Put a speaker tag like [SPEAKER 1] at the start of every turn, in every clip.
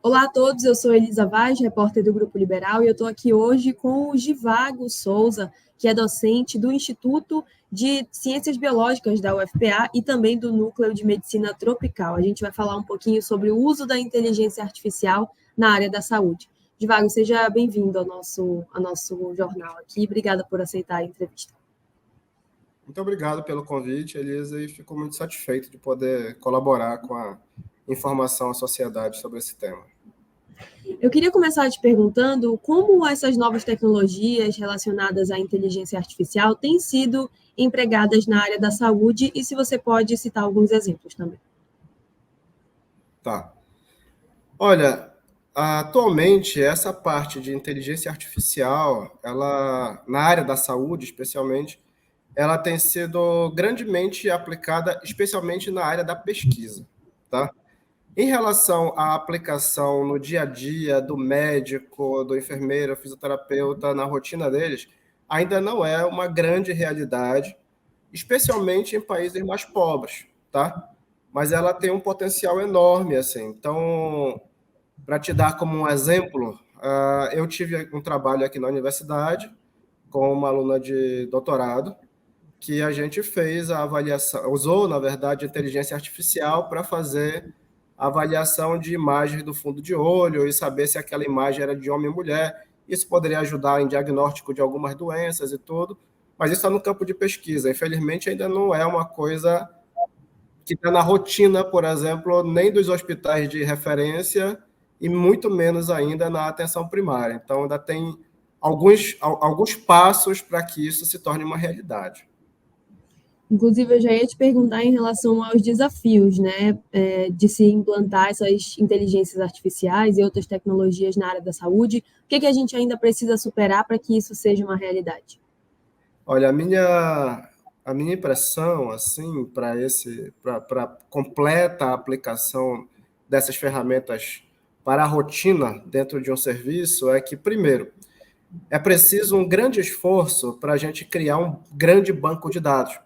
[SPEAKER 1] Olá a todos, eu sou Elisa Vaz, repórter do Grupo Liberal, e eu estou aqui hoje com o Givago Souza, que é docente do Instituto de Ciências Biológicas da UFPA e também do Núcleo de Medicina Tropical. A gente vai falar um pouquinho sobre o uso da inteligência artificial na área da saúde. Givago, seja bem-vindo ao nosso jornal aqui. Obrigada por aceitar a entrevista.
[SPEAKER 2] Muito obrigado pelo convite, Elisa, e fico muito satisfeito de poder colaborar com a informação à sociedade sobre esse tema.
[SPEAKER 1] Eu queria começar te perguntando como essas novas tecnologias relacionadas à inteligência artificial têm sido empregadas na área da saúde e se você pode citar alguns exemplos também.
[SPEAKER 2] Tá. Olha, atualmente essa parte de inteligência artificial, ela na área da saúde, especialmente, ela tem sido grandemente aplicada, especialmente na área da pesquisa, tá? Em relação à aplicação no dia a dia do médico, do enfermeiro, fisioterapeuta, na rotina deles, ainda não é uma grande realidade, especialmente em países mais pobres, tá? Mas ela tem um potencial enorme, assim. Então, para te dar como um exemplo, eu tive um trabalho aqui na universidade com uma aluna de doutorado, que a gente fez a avaliação, usou, na verdade, inteligência artificial para fazer a avaliação de imagens do fundo de olho e saber se aquela imagem era de homem ou mulher. Isso poderia ajudar em diagnóstico de algumas doenças e tudo, mas isso está no campo de pesquisa. Infelizmente, ainda não é uma coisa que está na rotina, por exemplo, nem dos hospitais de referência e muito menos ainda na atenção primária. Então, ainda tem alguns passos para que isso se torne uma realidade.
[SPEAKER 1] Inclusive, eu já ia te perguntar em relação aos desafios, né, de se implantar essas inteligências artificiais e outras tecnologias na área da saúde. O que a gente ainda precisa superar para que isso seja uma realidade?
[SPEAKER 2] Olha, a minha impressão, assim, para completa aplicação dessas ferramentas para a rotina dentro de um serviço é que, primeiro, é preciso um grande esforço para a gente criar um grande banco de dados.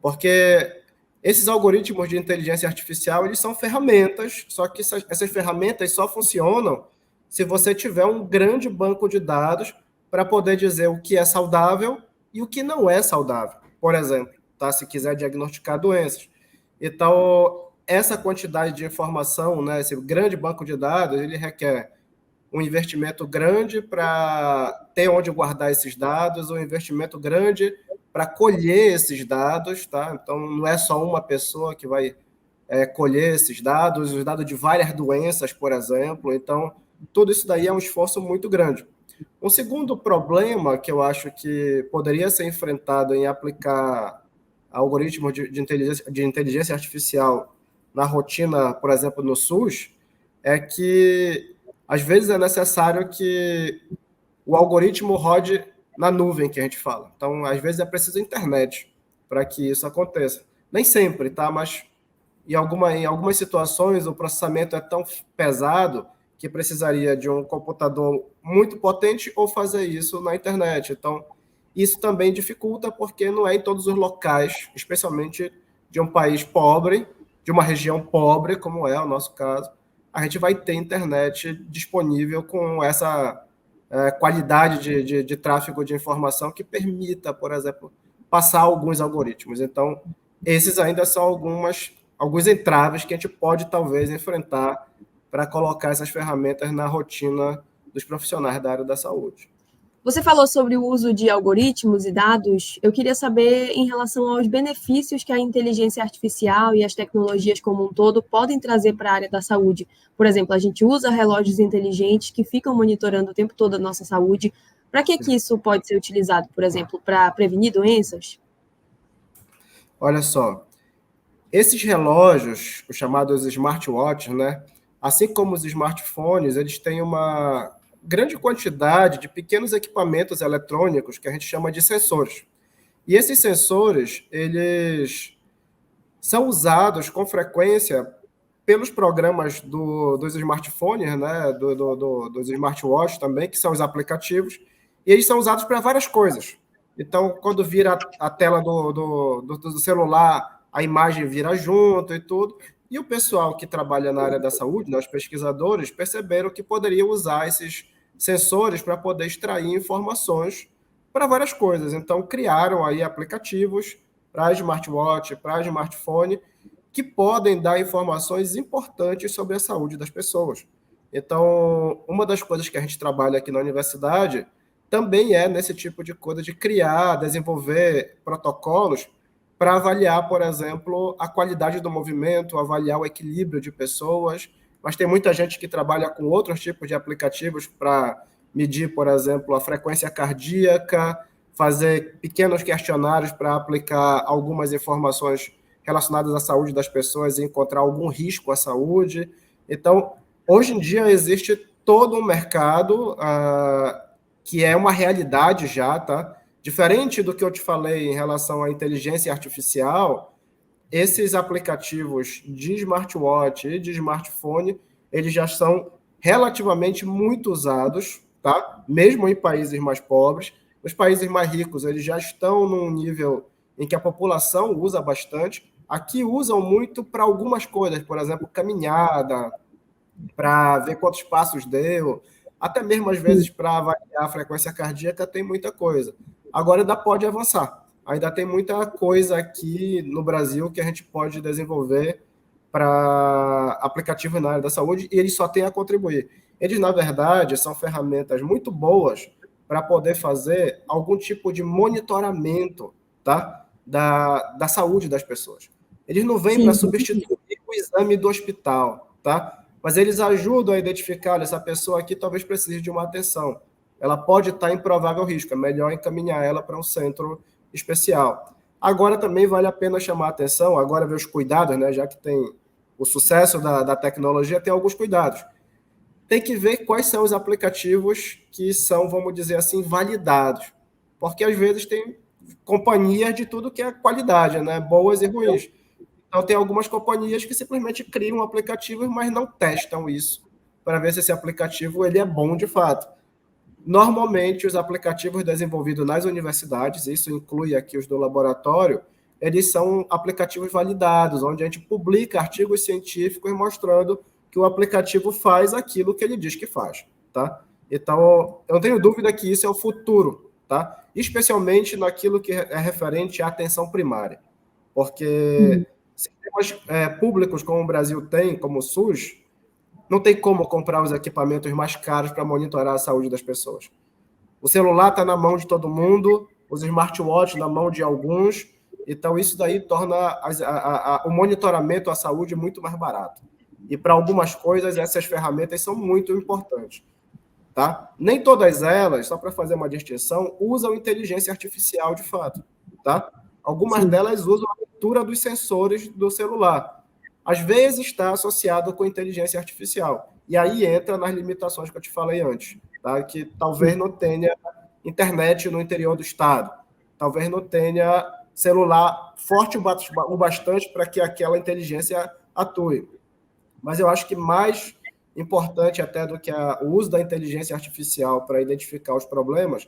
[SPEAKER 2] Porque esses algoritmos de inteligência artificial, eles são ferramentas, só que essas ferramentas só funcionam se você tiver um grande banco de dados para poder dizer o que é saudável e o que não é saudável, por exemplo, tá? Se quiser diagnosticar doenças. Então, essa quantidade de informação, né, esse grande banco de dados, ele requer um investimento grande para ter onde guardar esses dados, um investimento grande para colher esses dados, tá? Então, não é só uma pessoa que vai colher esses dados, os dados de várias doenças, por exemplo. Então, tudo isso daí é um esforço muito grande. Um segundo problema que eu acho que poderia ser enfrentado em aplicar algoritmos de inteligência artificial na rotina, por exemplo, no SUS, é que às vezes é necessário que o algoritmo rode na nuvem, que a gente fala. Então, às vezes é preciso internet para que isso aconteça. Nem sempre, tá? Mas em algumas situações o processamento é tão pesado que precisaria de um computador muito potente ou fazer isso na internet. Então, isso também dificulta porque não é em todos os locais, especialmente de um país pobre, de uma região pobre, como é o nosso caso, a gente vai ter internet disponível com essa qualidade de tráfego de informação que permita, por exemplo, passar alguns algoritmos. Então, esses ainda são alguns entraves que a gente pode, talvez, enfrentar para colocar essas ferramentas na rotina dos profissionais da área da saúde.
[SPEAKER 1] Você falou sobre o uso de algoritmos e dados. Eu queria saber em relação aos benefícios que a inteligência artificial e as tecnologias como um todo podem trazer para a área da saúde. Por exemplo, a gente usa relógios inteligentes que ficam monitorando o tempo todo a nossa saúde. Para que isso pode ser utilizado, por exemplo, para prevenir doenças?
[SPEAKER 2] Olha só, esses relógios, os chamados smartwatches, né? Assim como os smartphones, eles têm uma grande quantidade de pequenos equipamentos eletrônicos que a gente chama de sensores. E esses sensores, eles são usados com frequência pelos programas dos smartphones, né, dos smartwatches também, que são os aplicativos, e eles são usados para várias coisas. Então, quando vira a tela do celular, a imagem vira junto e tudo. E o pessoal que trabalha na área da saúde, né, os pesquisadores, perceberam que poderiam usar esses sensores para poder extrair informações para várias coisas. Então, criaram aí aplicativos para smartwatch, para smartphone, que podem dar informações importantes sobre a saúde das pessoas. Então, uma das coisas que a gente trabalha aqui na universidade também é nesse tipo de coisa de criar, desenvolver protocolos para avaliar, por exemplo, a qualidade do movimento, avaliar o equilíbrio de pessoas. Mas tem muita gente que trabalha com outros tipos de aplicativos para medir, por exemplo, a frequência cardíaca, fazer pequenos questionários para aplicar algumas informações relacionadas à saúde das pessoas e encontrar algum risco à saúde. Então, hoje em dia existe todo um mercado que é uma realidade já, tá? Diferente do que eu te falei em relação à inteligência artificial, esses aplicativos de smartwatch e de smartphone, eles já são relativamente muito usados, tá? Mesmo em países mais pobres. Os países mais ricos, eles já estão num nível em que a população usa bastante. Aqui usam muito para algumas coisas, por exemplo, caminhada, para ver quantos passos deu, até mesmo às vezes para avaliar a frequência cardíaca, tem muita coisa. Agora ainda pode avançar. Ainda tem muita coisa aqui no Brasil que a gente pode desenvolver para aplicativos na área da saúde e eles só têm a contribuir. Eles, na verdade, são ferramentas muito boas para poder fazer algum tipo de monitoramento, tá? da saúde das pessoas. Eles não vêm para substituir o exame do hospital, tá? Mas eles ajudam a identificar, essa pessoa aqui talvez precise de uma atenção. Ela pode estar em provável risco, é melhor encaminhar ela para um centro especial. Agora também vale a pena chamar a atenção, agora ver os cuidados, né, já que tem o sucesso da tecnologia, tem alguns cuidados. Tem que ver quais são os aplicativos que são, vamos dizer assim, validados. Porque às vezes tem companhias de tudo que é qualidade, né, boas e ruins. Então, tem algumas companhias que simplesmente criam aplicativos, mas não testam isso para ver se esse aplicativo ele é bom de fato. Normalmente, os aplicativos desenvolvidos nas universidades, isso inclui aqui os do laboratório, eles são aplicativos validados, onde a gente publica artigos científicos mostrando que o aplicativo faz aquilo que ele diz que faz, tá? Então, eu não tenho dúvida que isso é o futuro, tá? Especialmente naquilo que é referente à atenção primária, porque sistemas públicos como o Brasil tem, como o SUS, não tem como comprar os equipamentos mais caros para monitorar a saúde das pessoas. O celular está na mão de todo mundo, os smartwatches na mão de alguns, então isso daí torna o monitoramento à saúde muito mais barato. E para algumas coisas, essas ferramentas são muito importantes. Tá? Nem todas elas, só para fazer uma distinção, usam inteligência artificial de fato. Tá? Algumas delas usam a leitura dos sensores do celular. Às vezes está associado com inteligência artificial. E aí entra nas limitações que eu te falei antes. Tá? Que talvez não tenha internet no interior do estado. Talvez não tenha celular forte o bastante para que aquela inteligência atue. Mas eu acho que mais importante até do que o uso da inteligência artificial para identificar os problemas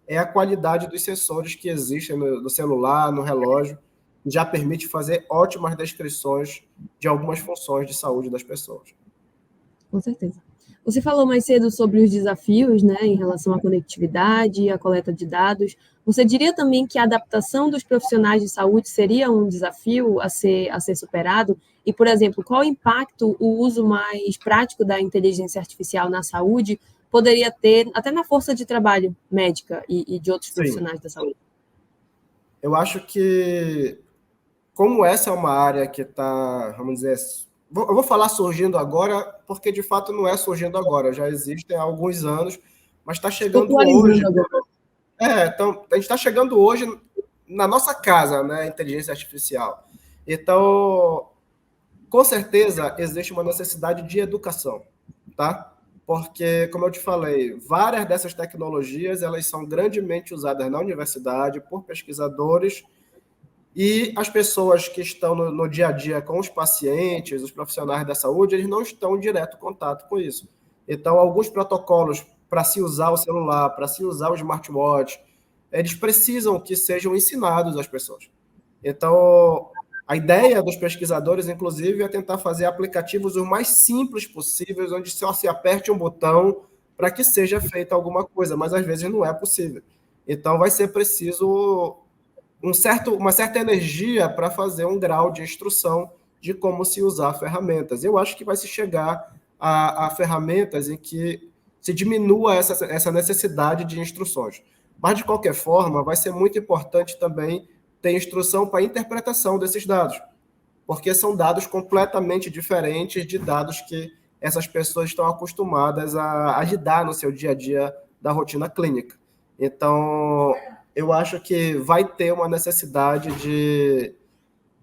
[SPEAKER 2] é a qualidade dos sensores que existem no celular, no relógio, que já permite fazer ótimas descrições de algumas funções de saúde das pessoas.
[SPEAKER 1] Com certeza. Você falou mais cedo sobre os desafios, né, em relação à conectividade e à coleta de dados. Você diria também que a adaptação dos profissionais de saúde seria um desafio a ser superado? E, por exemplo, qual impacto o uso mais prático da inteligência artificial na saúde poderia ter, até na força de trabalho médica e de outros profissionais da saúde?
[SPEAKER 2] Eu acho que, como essa é uma área que está, vamos dizer, eu vou falar surgindo agora, porque de fato não é surgindo agora, já existem há alguns anos, mas está chegando hoje. Então, a gente está chegando hoje na nossa casa, né, a inteligência artificial. Então, com certeza, existe uma necessidade de educação, tá? Porque, como eu te falei, várias dessas tecnologias elas são grandemente usadas na universidade por pesquisadores e as pessoas que estão no dia a dia com os pacientes, os profissionais da saúde, eles não estão em direto contato com isso. Então, alguns protocolos para se usar o celular, para se usar o smartwatch, eles precisam que sejam ensinados às pessoas. Então, A ideia dos pesquisadores, inclusive, é tentar fazer aplicativos o mais simples possíveis, onde só se aperte um botão para que seja feita alguma coisa, mas às vezes não é possível. Então, vai ser preciso uma certa energia para fazer um grau de instrução de como se usar ferramentas. Eu acho que vai se chegar a ferramentas em que se diminua essa necessidade de instruções. Mas, de qualquer forma, vai ser muito importante também ter instrução para a interpretação desses dados, porque são dados completamente diferentes de dados que essas pessoas estão acostumadas a lidar no seu dia a dia da rotina clínica. Então, eu acho que vai ter uma necessidade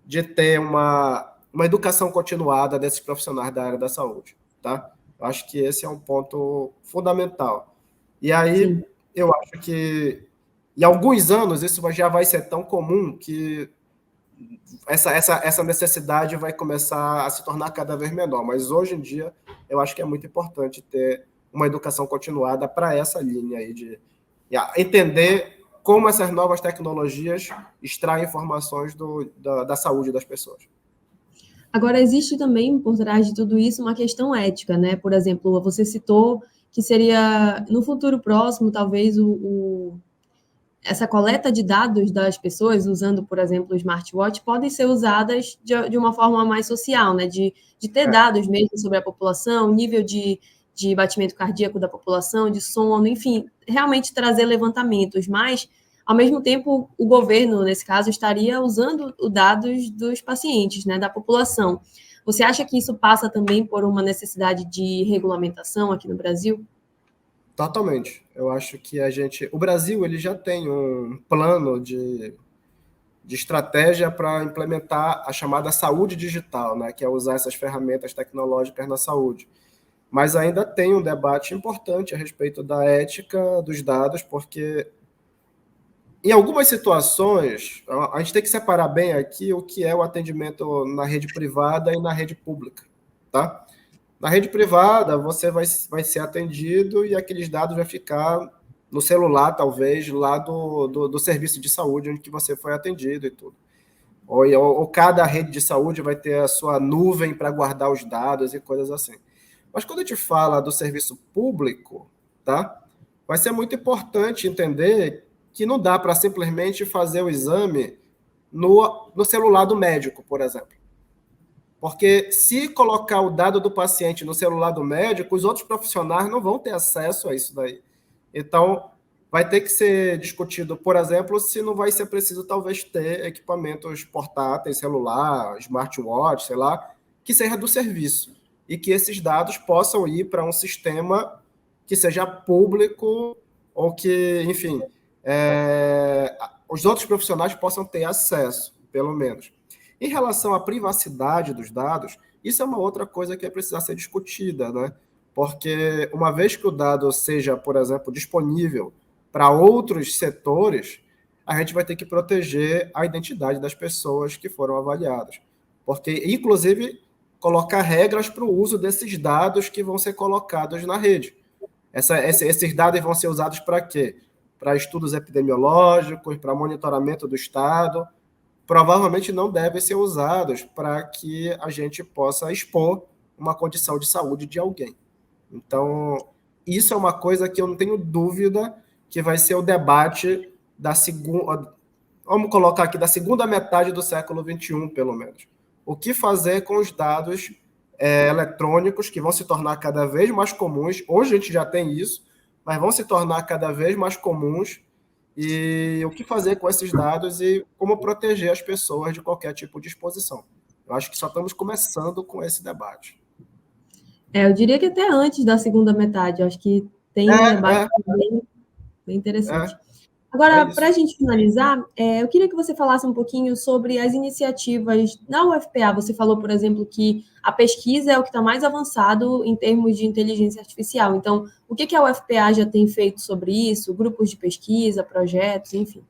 [SPEAKER 2] de ter uma educação continuada desses profissionais da área da saúde, tá? Eu acho que esse é um ponto fundamental. E aí, sim, eu acho que em alguns anos isso já vai ser tão comum que essa necessidade vai começar a se tornar cada vez menor. Mas hoje em dia, eu acho que é muito importante ter uma educação continuada para essa linha aí de entender como essas novas tecnologias extraem informações da saúde das pessoas.
[SPEAKER 1] Agora, existe também, por trás de tudo isso, uma questão ética, né? Por exemplo, você citou que seria, no futuro próximo, talvez essa coleta de dados das pessoas, usando, por exemplo, o smartwatch, podem ser usadas de uma forma mais social, né? De ter dados mesmo sobre a população, nível de batimento cardíaco da população, de sono, enfim, realmente trazer levantamentos, mas, ao mesmo tempo, o governo, nesse caso, estaria usando os dados dos pacientes, né, da população. Você acha que isso passa também por uma necessidade de regulamentação aqui no Brasil?
[SPEAKER 2] Totalmente. Eu acho que o Brasil, ele já tem um plano de estratégia para implementar a chamada saúde digital, né, que é usar essas ferramentas tecnológicas na saúde. Mas ainda tem um debate importante a respeito da ética dos dados, porque em algumas situações a gente tem que separar bem aqui o que é o atendimento na rede privada e na rede pública, tá? Na rede privada, você vai ser atendido e aqueles dados vai ficar no celular, talvez, lá do serviço de saúde onde que você foi atendido e tudo. Ou cada rede de saúde vai ter a sua nuvem para guardar os dados e coisas assim. Mas quando a gente fala do serviço público, tá? Vai ser muito importante entender que não dá para simplesmente fazer o exame no celular do médico, por exemplo. Porque se colocar o dado do paciente no celular do médico, os outros profissionais não vão ter acesso a isso daí. Então, vai ter que ser discutido, por exemplo, se não vai ser preciso talvez ter equipamentos portáteis, celular, smartwatch, sei lá, que seja do serviço. E que esses dados possam ir para um sistema que seja público ou que, enfim, os outros profissionais possam ter acesso, pelo menos. Em relação à privacidade dos dados, isso é uma outra coisa que vai precisar ser discutida, né? Porque uma vez que o dado seja, por exemplo, disponível para outros setores, a gente vai ter que proteger a identidade das pessoas que foram avaliadas. Porque, inclusive, colocar regras para o uso desses dados que vão ser colocados na rede. Esses dados vão ser usados para quê? Para estudos epidemiológicos, para monitoramento do estado. Provavelmente não devem ser usados para que a gente possa expor uma condição de saúde de alguém. Então, isso é uma coisa que eu não tenho dúvida que vai ser o debate da segunda, vamos colocar aqui, da segunda metade do século XXI, pelo menos. O que fazer com os dados eletrônicos que vão se tornar cada vez mais comuns? Hoje a gente já tem isso, mas vão se tornar cada vez mais comuns. E o que fazer com esses dados e como proteger as pessoas de qualquer tipo de exposição. Eu acho que só estamos começando com esse debate.
[SPEAKER 1] Eu diria que até antes da segunda metade, eu acho que tem um debate bem interessante. Agora, para a gente finalizar, eu queria que você falasse um pouquinho sobre as iniciativas da UFPA. Você falou, por exemplo, que a pesquisa é o que está mais avançado em termos de inteligência artificial. Então, o que a UFPA já tem feito sobre isso? Grupos de pesquisa, projetos, enfim.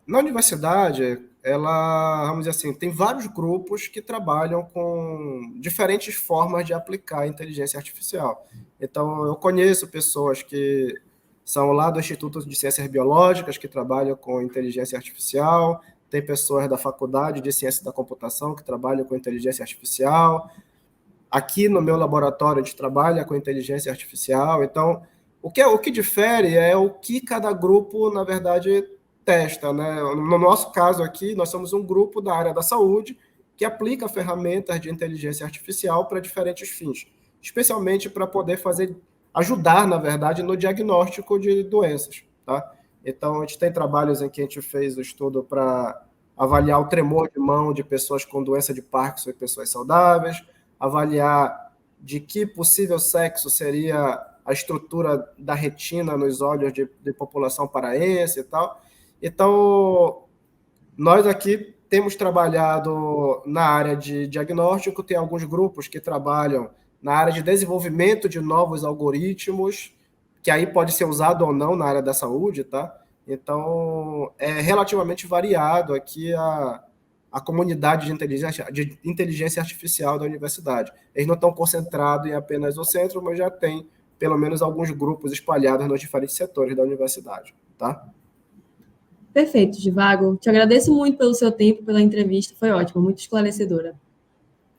[SPEAKER 2] Na universidade, vamos dizer assim, tem vários grupos que trabalham com diferentes formas de aplicar a inteligência artificial. Então, eu conheço pessoas que são lá do Instituto de Ciências Biológicas, que trabalham com inteligência artificial, tem pessoas da Faculdade de Ciência da Computação que trabalham com inteligência artificial. Aqui no meu laboratório a gente trabalha com inteligência artificial. Então, o que difere é o que cada grupo, na verdade, testa, né? No nosso caso aqui, nós somos um grupo da área da saúde que aplica ferramentas de inteligência artificial para diferentes fins, especialmente para poder ajudar, na verdade, no diagnóstico de doenças, tá? Então, a gente tem trabalhos em que a gente fez o estudo para avaliar o tremor de mão de pessoas com doença de Parkinson e pessoas saudáveis, avaliar de que possível sexo seria a estrutura da retina nos olhos de população paraense e tal. Então, nós aqui temos trabalhado na área de diagnóstico, tem alguns grupos que trabalham na área de desenvolvimento de novos algoritmos, que aí pode ser usado ou não na área da saúde, tá? Então, é relativamente variado aqui a comunidade de inteligência artificial da universidade. Eles não estão concentrados em apenas o centro, mas já tem pelo menos alguns grupos espalhados nos diferentes setores da universidade, tá?
[SPEAKER 1] Perfeito, Givago. Te agradeço muito pelo seu tempo, pela entrevista, foi ótimo, muito esclarecedora.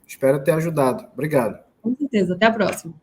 [SPEAKER 2] Espero ter ajudado. Obrigado.
[SPEAKER 1] Com certeza, até a próxima.